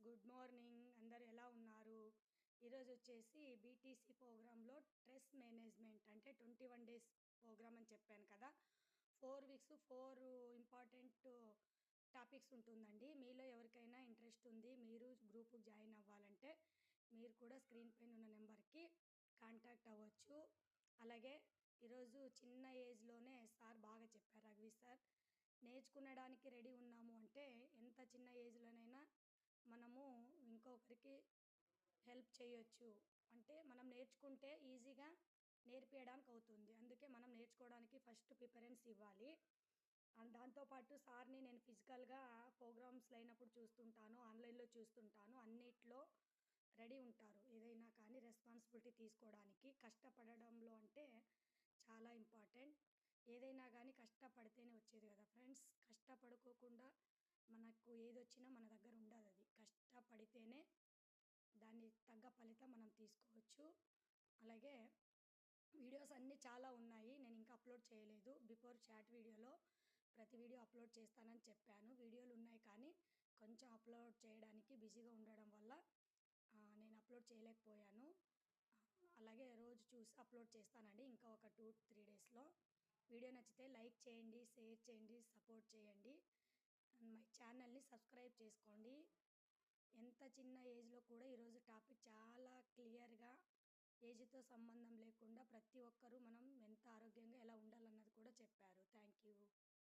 Good morning. అందరూ ఎలా ఉన్నారు? ఈరోజు వచ్చేసి బీటీసీ ప్రోగ్రామ్‌లో స్ట్రెస్ మేనేజ్‌మెంట్ అంటే 21 డేస్ ప్రోగ్రామ్ అని చెప్పాను కదా! 4 వీక్స్ 4 ఇంపార్టెంట్ టాపిక్స్ ఉంటుందండి. మీలో ఎవరికైనా ఇంట్రెస్ట్ ఉంది, మీరు గ్రూప్‌కి జాయిన్ అవ్వాలంటే మీరు కూడా స్క్రీన్ పైన ఉన్న నెంబర్‌కి కాంటాక్ట్ అవ్వచ్చు. అలాగే ఈరోజు చిన్న ఏజ్‌లోనే సార్ బాగా చెప్పారు, రఘవి సార్. నేర్చుకునడానికి రెడీ ఉన్నాము అంటే ఎంత చిన్న ఏజ్‌లోనైనా మనము ఇంకొకరికి హెల్ప్ చేయొచ్చు. అంటే మనం నేర్చుకుంటే ఈజీగా నేర్పియడానికి అవుతుంది. అందుకే మనం నేర్చుకోవడానికి ఫస్ట్ ప్రిఫరెన్స్ ఇవ్వాలి. అండ్ దాంతో పాటు సార్‌ని నేను ఫిజికల్‌గా ప్రోగ్రామ్స్‌లో అయినప్పుడు చూస్తుంటాను. ఆన్‌లైన్‌లో చూస్తుంటాను. అన్నిట్లో రెడీ ఉంటారు. ఏదైనా కానీ రెస్పాన్సిబిలిటీ తీసుకోవడానికి. కష్టపడడంలో అంటే చాలా ఇంపార్టెంట్. ఏదైనా గానీ కష్టపడితేనే వచ్చేది కదా ఫ్రెండ్స్! కష్టపడుకోకుండా మనకు ఏదొచ్చినా మన దగ్గర ఉండదది. కష్టపడితేనే దాన్ని తగ్గ ఫలితం మనం తీసుకోవచ్చు. అలాగే వీడియోస్ అన్నీ చాలా ఉన్నాయి. నేను ఇంకా అప్లోడ్ చేయలేదు. బిఫోర్ చాట్ వీడియోలో ప్రతి వీడియో అప్లోడ్ చేస్తానని చెప్పాను. వీడియోలు ఉన్నాయి కానీ కొంచెం అప్లోడ్ చేయడానికి బిజీగా ఉండడం వల్ల నేను అప్లోడ్ చేయలేకపోయాను. అలాగే రోజు చూసి అప్లోడ్ చేస్తానండి ఇంకా ఒక 2, 3 డేస్‌లో. వీడియో నచ్చితే లైక్ చేయండి, షేర్ చేయండి, సపోర్ట్ చేయండి. అండ్ మై ఛానల్‌ని సబ్స్క్రైబ్ చేసుకోండి. ఎంత చిన్న ఏజ్‌లో కూడా ఈరోజు టాపిక్ చాలా క్లియర్‌గా ఏజ్‌తో సంబంధం లేకుండా ప్రతి ఒక్కరూ మనం ఎంత ఆరోగ్యంగా ఎలా ఉండాలన్నది కూడా చెప్పారు. Thank you.